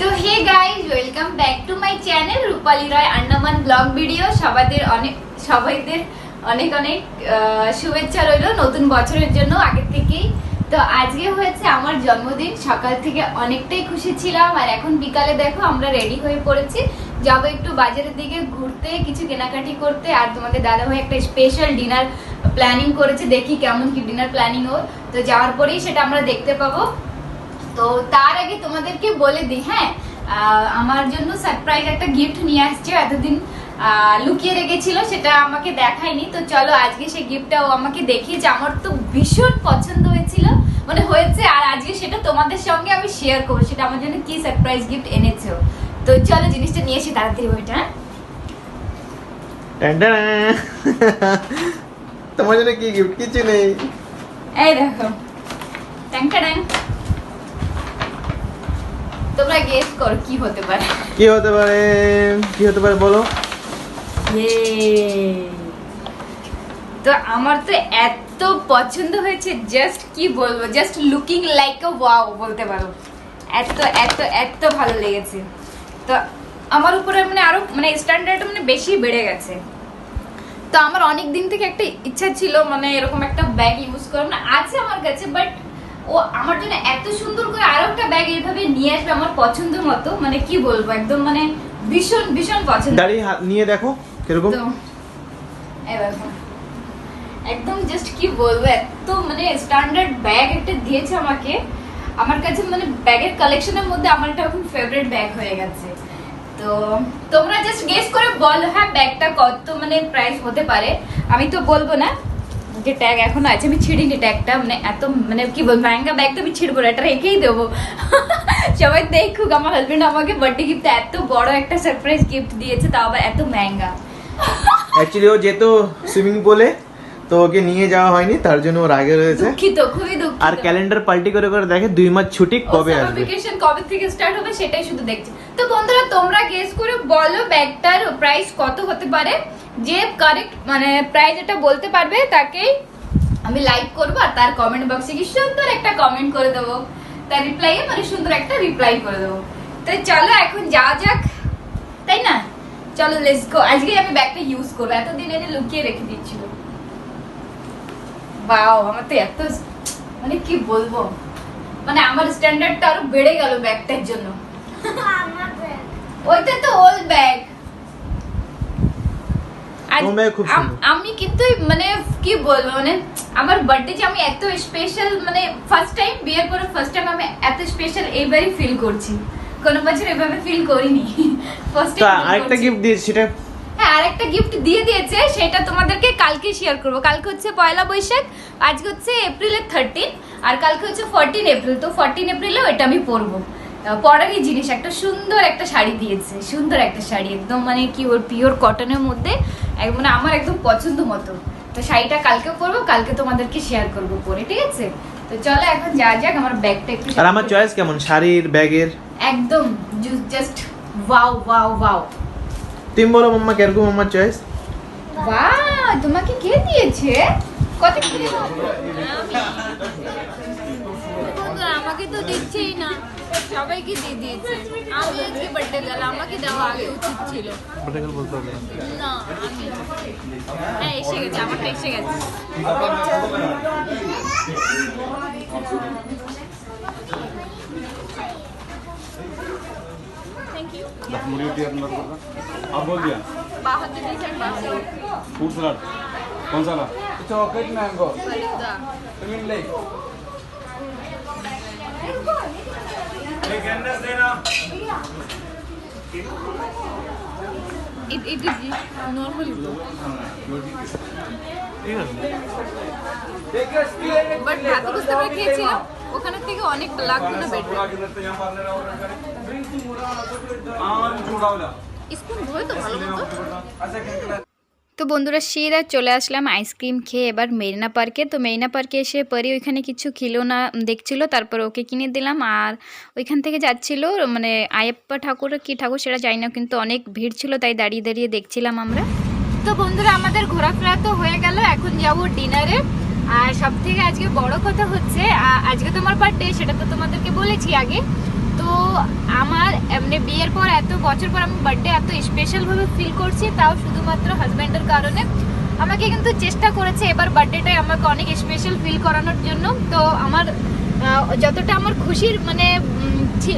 তো hey guys, welcome back to my channel Rupali Roy Andaman blog video. সবাইদের অনেক অনেক শুভেচ্ছা রইল নতুন বছরের জন্য আগে থেকেই। তো আজকে হয়েছে আমার জন্মদিন, সকাল থেকে অনেকটাই খুশি ছিলাম। আর এখন বিকালে দেখো আমরা রেডি হয়ে পড়েছি, যাবো একটু বাজারের দিকে ঘুরতে, কিছু কেনাকাটি করতে। আর তোমাদের দাদা ভাই একটা স্পেশাল ডিনার প্ল্যানিং করেছে, দেখি কেমন কি ডিনার প্ল্যানিং ওর। তো যাওয়ার পরেই সেটা আমরা দেখতে পাবো। তো তার আগে তোমাদেরকে বলে দিই, হ্যাঁ আমার জন্য সারপ্রাইজ একটা গিফট নিয়ে আসছে, এতদিন লুকিয়ে রেখেছিল, সেটা আমাকে দেখায়নি। তো চলো আজকে সেই গিফটটা ও আমাকে দেখিয়েছে, আমার তো ভীষণ পছন্দ হয়েছিল, মানে হয়েছে। আর আজকে সেটা তোমাদের সঙ্গে আমি শেয়ার করবো, সেটা আমার জন্য কি সারপ্রাইজ গিফট এনেছো। তো চলো জিনিসটা নিয়ে এসে তাড়াতাড়ি ওইটা। তোমার জন্য কি গিফট? কিছু নেই। এই দেখো, ট্যাংটা ট্যাং। তোমরা গেস করো কি হতে পারে। কি হতে পারে? কি হতে পারে বলো। তো আমার তো এত পছন্দ হয়েছে, জাস্ট কি বলবো, জাস্ট লুকিং লাইক আ ওয়াও বলতে পারো। এত এত এত ভালো লেগেছে। তো আমার উপরে মানে আরো মানে স্ট্যান্ডার্ড মানে বেশি বেড়ে গেছে। তো আমার অনেক দিন থেকে একটা ইচ্ছা ছিল, মানে এরকম একটা ব্যাগ ইউজ করব না, আছে আমার কাছে, বাট ও আমার জন্য এত সুন্দর করে আরো একটা ব্যাগ এইভাবে নিয়ে আসবে আমার পছন্দ মতো, মানে কি বলবো, একদম মানে ভীষণ ভীষণ পছন্দ। দাঁড়িয়ে নিয়ে দেখো কিরকম। এবার একদম জাস্ট কি বলবো, এত মানে স্ট্যান্ডার্ড ব্যাগ একটা দিয়েছে আমাকে। আমার কাছে মানে ব্যাগের কালেকশনের মধ্যে আমার এটা এখন ফেভারিট ব্যাগ হয়ে গেছে। তো তোমরা জাস্ট গেস করে বলো, হ্যাঁ ব্যাগটা কত মানে প্রাইস হতে পারে। আমি তো বলবো না, যে ট্যাগ এখনো আছে, আমি ছিড়িনি ট্যাগটা, মানে এত মানে কি বলবো, ম্যাঙ্গা ব্যাগ তো আমি ছিড়বো না, এটা রেখেই দেবো। সবাই দেখুক আমার হাজবেন্ড আমাকে বার্থডে গিফট এত বড় একটা সারপ্রাইজ গিফট দিয়েছে, তাও আবার এত ম্যাঙ্গা। অ্যাকচুয়ালি ও যেত সুইমিং পুলে, তো ওকে নিয়ে যাওয়া হয়নি, তার জন্য ওর আগে রয়েছে। দুঃখিত, খুবই দুঃখিত। আর ক্যালেন্ডার পাল্টি করে করে দেখে 2 মাস ছুটি কবে আসবে, ভ্যাকেশন কবে থেকে স্টার্ট হবে সেটাই শুধু দেখছে। তো বন্ধুরা তোমরা গেস করে বলো ব্যাগটার প্রাইস কত হতে পারে। যে কারেক্ট মানে প্রাইস এটা বলতে পারবে তাকেই আমি লাইক করব, আর তার কমেন্ট বক্সে কি সুন্দর একটা কমেন্ট করে দেবো, তার রিপ্লাই মানে সুন্দর একটা রিপ্লাই করে দেবো। তো চলো এখন যাওয়া যাক, তাই না? চলো লেটস গো। আজকে আমি ব্যাগটা ইউজ করবো, এতদিন এটা লুকিয়ে রেখে দিচ্ছিল। বাও, আমার তো এত মানে কি বলবো, মানে আমার স্ট্যান্ডার্ডটা আরো বেড়ে গেল ব্যাগটার জন্য। ওইটা তো ওল্ড ব্যাগ। আমি কিন্তু মানে কি বলবো, মানে আমার বার্থডে যে আমি এত স্পেশাল, মানে ফার্স্ট টাইম বিয়ের পরে ফার্স্ট টাইম আমি এত স্পেশাল এইবারই ফিল করছি, কোনো বছর এভাবে ফিল করিনি। ফার্স্ট টাইম আরেকটা গিফট দিয়েছি, সেটা হ্যাঁ আরেকটা গিফট দিয়ে দিয়েছে, সেটা তোমাদেরকে কালকে শেয়ার করবো। কালকে হচ্ছে পয়লা বৈশাখ, আজকে হচ্ছে এপ্রিলের 13, আর কালকে হচ্ছে 14 এপ্রিল। তো 14 এপ্রিলেও এটা আমি পরবো, পরারই জিনিস। একটা সুন্দর একটা শাড়ি দিয়েছে, সুন্দর একটা শাড়ি, একদম মানে কি ওর পিওর কটনের মধ্যে, মানে আমার একদম পছন্দ মতো। তো শাড়িটা কালকে পরবো, কালকে তোমাদেরকে শেয়ার করবো পরে, ঠিক আছে? তো চলো এখন যা যাক, আমার ব্যাগটা একটু। আর আমার চয়েস কেমন শাড়ির ব্যাগের? একদম জাস্ট ওয়াও ওয়াও ওয়াও। তুমি বলো মাম্মা কিরকম আমার চয়েস? বাহ, তোমাকে কে দিয়েছে? কত কি আমাকে তো দিচ্ছেই না, সবাইকে দিয়ে দিয়েছে। আমি আজকে বার্থডে গার্ল, আমাকে দেওয়া আগে উচিত ছিল। বার্থডে গার্ল বলতে হবে না আমি হ্যাঁ এসে গেছে, আমারটা এসে গেছে। Thank you. मुड़ी दिया अंदर का आप बोल दिया बाहर से डिजाइन बाहर फ्रूट सलाद कौन सा ला चॉकलेट मैंगो फरीदा तुम ले एक कैंडस देना it is normally বাট এত বুঝতে পারে খেয়েছিলাম, ওখানে থেকে অনেক লাগবে না বেটার। স্পুন ধরে তো ভালো মতো। তো বন্ধুরা সিধা চলে আসলাম আইসক্রিম খেয়ে এবার মেরিনা পার্কে। তো মেরিনা পার্কে এসে পরে ওইখানে কিছু খিলৌনা দেখছিল, তারপর ওকে কিনে দিলাম। আর ওইখান থেকে যাচ্ছিল মানে আয়েপ্পা ঠাকুর কি ঠাকুর সেটা জানি না, কিন্তু অনেক ভিড় ছিল, তাই দাঁড়িয়ে দাঁড়িয়ে দেখছিলাম আমরা। তো বন্ধুরা আমাদের ঘোরাফেরা তো হয়ে গেল, এখন যাব ডিনারে। আর সব থেকে আজকে বড় কথা হচ্ছে আজকে তোমার বার্থডে, সেটা তো তোমাদেরকে বলেছি আগে। তো তো আমার এমনি বিয়ের পর এত বছর পর আমি বার্থডে এত স্পেশালভাবে ফিল করছি, তাও শুধুমাত্র হাজব্যান্ডের কারণে। আমাকে কিন্তু চেষ্টা করেছে এবার বার্থডেটাই আমাকে অনেক স্পেশাল ফিল করানোর জন্য। তো আমার যতটা আমার খুশির মানে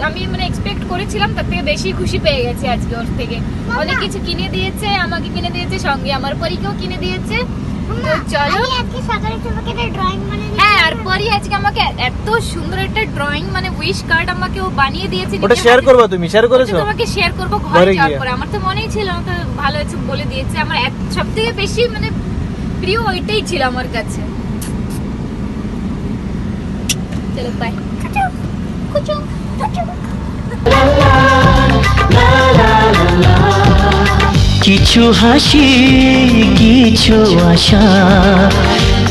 আমি মানে এক্সপেক্ট করেছিলাম তার থেকে বেশি খুশি পেয়ে গেছি আজকে ওর থেকে। অনেক কিছু কিনে দিয়েছে, আমাকে কিনে দিয়েছে, সঙ্গে আমার পরীকেও কিনে দিয়েছে। তো চলো আজকে সকালে তোমাকে একটা ড্রয়িং বানিয়ে হ্যাঁ, আর পরি আজকে আমাকে এত সুন্দর একটা ড্রয়িং মানে উইশ কার্ড আমাকে ও বানিয়ে দিয়েছে। ওটা শেয়ার করবা, তুমি শেয়ার করেছো? তোমাকে শেয়ার করব ঘরে যাওয়ার পরে। আমার তো মনেই ছিল, আমাকে ভালো আছে বলে দিয়েছে। আমার সবথেকে বেশি মানে প্রিয় ওইটাই ছিল আমার কাছে। চলো বাই। কুচু কুচু। কিছু হাসি, কিছু আশা,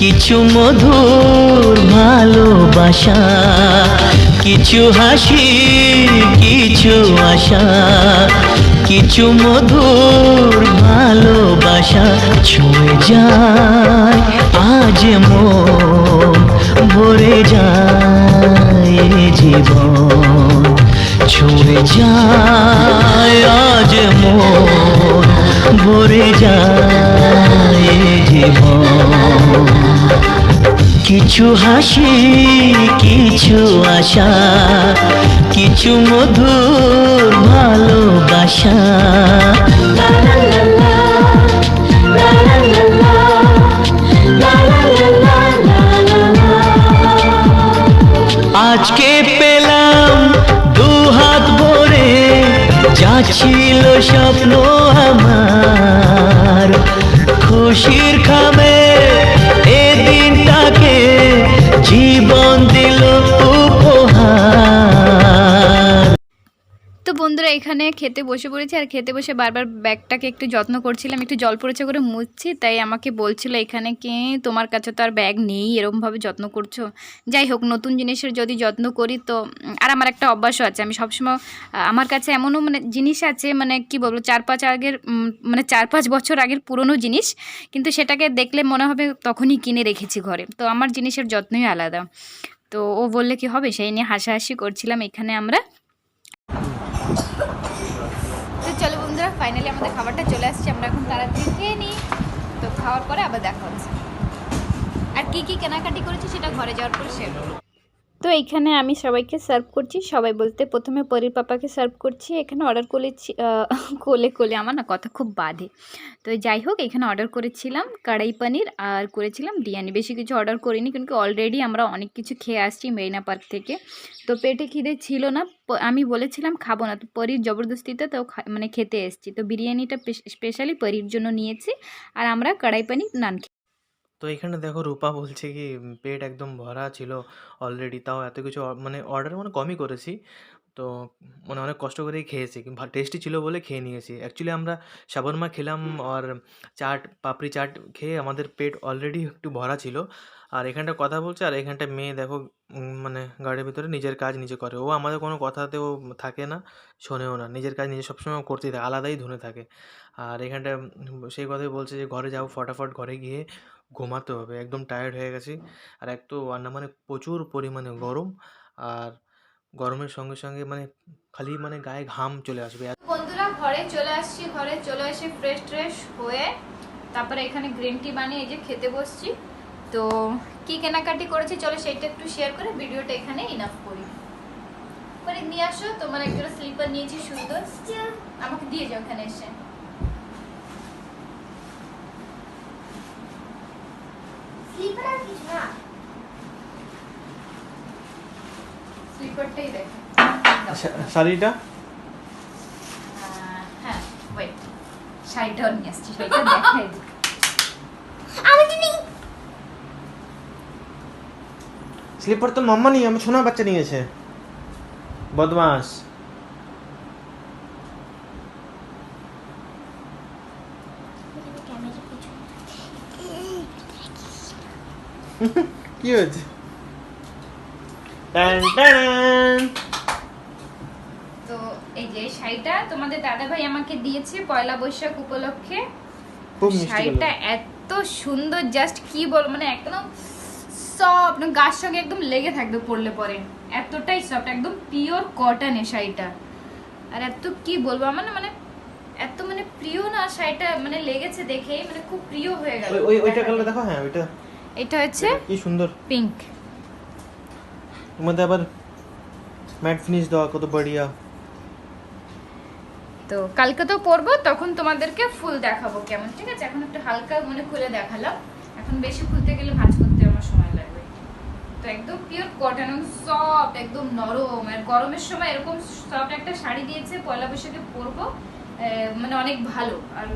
কিছু মধুর ভালোবাসা, কিছু হাসি, কিছু আশা, কিছু মধুর ভালোবাসা ছুঁয়ে যায় আজ মন, ভরে যায় জীবন, ছুঁয়ে যায় আজ মন, ভরে যায় জীবন। কিছু হাসি, কিছু আশা, কিছু মধুর ভালোবাসা। আজকে পেলাম দু হাত ভরে, যা ছিল স্বপ্ন আমার, খুশির খামে এ দিনটাকে জীবন দিল উপহার। তো বন্ধুরা এখানে খেতে বসে পড়েছি, আর খেতে বসে বারবার ব্যাগটাকে একটু যত্ন করছিলাম, একটু জল পড়েছে করে মুছছি। তাই আমাকে বলছিল এখানে কি তোমার কাছে তো আর ব্যাগ নেই, এরকমভাবে যত্ন করছো। যাই হোক, নতুন জিনিসের যদি যত্ন করি তো, আর আমার একটা অভ্যাসও আছে, আমি সবসময় আমার কাছে এমনও মানে জিনিস আছে, মানে কি বলবো, 4-5 বছর আগের পুরনো জিনিস, কিন্তু সেটাকে দেখলে মনে হবে তখনই কিনে রেখেছি ঘরে। তো আমার জিনিসের যত্নই আলাদা। তো ও বললে কি হবে, সেই নিয়ে হাসাহাসি করছিলাম এখানে আমরা। তো চলো বন্ধুরা, ফাইনালি আমাদের খাবারটা চলে আসছে, আমরা এখন তাড়াতাড়ি খেয়ে নিই। তো খাওয়ার পরে আবার দেখা হচ্ছে, আর কি কি কেনাকাটি করেছি সেটা ঘরে যাওয়ার পরে শেয়ার করবো। তো এইখানে আমি সবাইকে সার্ভ করছি, সবাই বলতে প্রথমে পরীর পাপাকে সার্ভ করছি। এখানে অর্ডার করেছি কোলে আমার না কথা খুব বাধে। তো যাই হোক, এখানে অর্ডার করেছিলাম কড়াই পনির আর করেছিলাম বিরিয়ানি। বেশি কিছু অর্ডার করিনি, কিন্তু অলরেডি আমরা অনেক কিছু খেয়ে আসছি মেরিনা পার্ক থেকে। তো পেটে খিদে ছিল না, আমি বলেছিলাম খাবো না, তো পরীর জবরদস্তিতে তো মানে খেতে এসেছি। তো বিরিয়ানিটা স্পেশালি পরীর জন্য নিয়েছি, আর আমরা কড়াই পনির নান। তো এখানে দেখো রূপা বলছে কি পেট একদম ভরা ছিল অলরেডি, তাও এত কিছু মানে অর্ডার মানে কমই করেছি। তো মানে অনেক কষ্ট করেই খেয়েছি, টেস্টি ছিল বলে খেয়ে নিয়েছি। অ্যাকচুয়ালি আমরা শাবরমা খেলাম আর চাট, পাপড়ি চাট খেয়ে আমাদের পেট অলরেডি একটু ভরা ছিল। আর এখানটা কথা বলছে, আর এখানটা মেয়ে দেখো মানে গাড়ির ভিতরে নিজের কাজ নিজে করে। ও আমাদের কোনো কথাতেও থাকে না, শোনেও না, নিজের কাজ নিজে সবসময় করতেই থাকে, আলাদাই ধরে থাকে। আর এখানটা সেই কথাই বলছে যে ঘরে যাও, ফটাফট ঘরে গিয়ে ঘুমাতে হবে, একদম টায়ার্ড হয়ে গেছি। আর এক তো আন্দামানে প্রচুর পরিমাণে গরম, আর গরমের সঙ্গে সঙ্গে মানে খালি মানে গায়ে ঘাম চলে আসবে। বন্ধুরা ঘরে চলে আসছি, ঘরে চলে এসে ফ্রেশ ট্রেশ হয়ে তারপরে এখানে গ্রিন টি বানিয়ে এই যে খেতে বসছি। তো কি কেনাকাটি করেছি চলো সেইটা একটু শেয়ার করে ভিডিওটা এখানে ইনাফ করি। পরে নিয়ে আসো, তোমার একটা স্লিপার নিয়েছি সুন্দর, আমাকে দিয়ে যাও এখানে এসে। স্লিপার আর কিছু না, স্লিপারটাই দেখ। শাড়িটা হ্যাঁ ওয়েট, শাড়িটাও নিয়ে আসছি, শাড়িটা দেখাই দিই। আমি তো নেই। স্লিপার তো মাম্মা নিয়ে, আমার সোনা বাচ্চা নিয়েছে, বদমাস। কি হয়েছে? তো এই যে শাড়িটা তোমাদের দাদা ভাই আমাকে দিয়েছে পয়লা বৈশাখ উপলক্ষে। খুব মিষ্টি শাড়িটা এত সুন্দর, জাস্ট কি বল, মানে একদম সফট, গায়ের সঙ্গে একদম লেগে থাকবে পরলে পরে, এতটাই সফট, একদম পিওর কটন এই শাড়িটা। আর এত কি বলবো, আমার না মানে এত মানে প্রিয় না শাড়িটা, মানে লেগেছে দেখে মানে খুব প্রিয় হয়ে গেল। ওইটা কালার দেখো, হ্যাঁ ওইটা এটা হচ্ছে কি সুন্দর পিঙ্ক। এর মধ্যে আবার ম্যাট ফিনিশ দেওয়া, কত বড়িয়া। তো কালকে তো পরবো, তখন তোমাদেরকে ফুল দেখাবো কেমন, ঠিক আছে? এখন একটু হালকা মানে খুলে দেখালাম, এখন বেশি খুলতে গেলে ভাঁজ করতে আমার সময় লাগবে। তো একদম পিওর কটন, সফট, একদম নরম। আর গরমের সময় এরকম সফট একটা শাড়ি দিয়েছে, পয়লা বৈশাখে পরবো, মানে অনেক ভালো। আর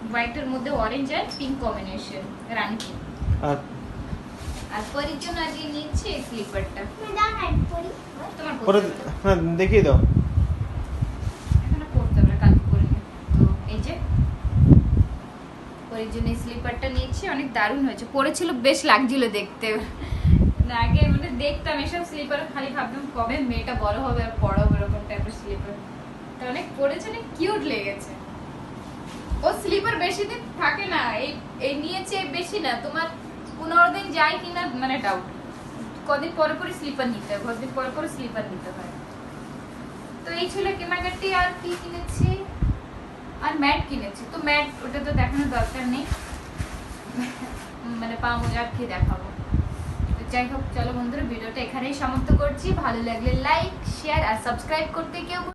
হোয়াইটের মধ্যে অরেঞ্জ আর পিঙ্ক কম্বিনেশন, রানী পিঙ্ক। আর পরির জন্য আজকে নিচ্ছি এই স্লিপারটা। দাও না একটু পরি। তোমার পরে পরতে হবে। হ্যাঁ দেখিয়ে দাও। এখনো পরতে হবে, কালকে পরে নিও। তো এই যে পরির জন্য এই স্লিপারটা নিয়েছি, অনেক দারুণ হয়েছে, পরেছিল বেশ লাগছিল দেখতে। না আগে মানে দেখতাম এসব স্লিপার, খালি ভাবতাম কবে মেয়েটা বড় হবে আর পরাবো এরকম টাইপের স্লিপার। তো অনেক পরেছে, অনেক কিউট লেগেছে। ও স্লিপার বেশি দিন থাকে না, এই নিয়েছে বেশি না, তোমার 15 দিন যায় কিনা মানে ডাউট। কদিন পরে পরে স্লিপার নিতে হয়, কদিন পরে পরে স্লিপার নিতে হয়। তো এই ছিল কেনাকাটি। আর কি কিনেছি, আর ম্যাট কিনেছি। তো ম্যাট ওটা তো দেখানোর দরকার নেই, মানে পা মোজা কি দেখাবো। তো যাই হোক, চলো বন্ধুরা, ভিডিওটা এখানেই সমাপ্ত করছি। ভালো লাগলে লাইক, শেয়ার আর সাবস্ক্রাইব করতে কেউ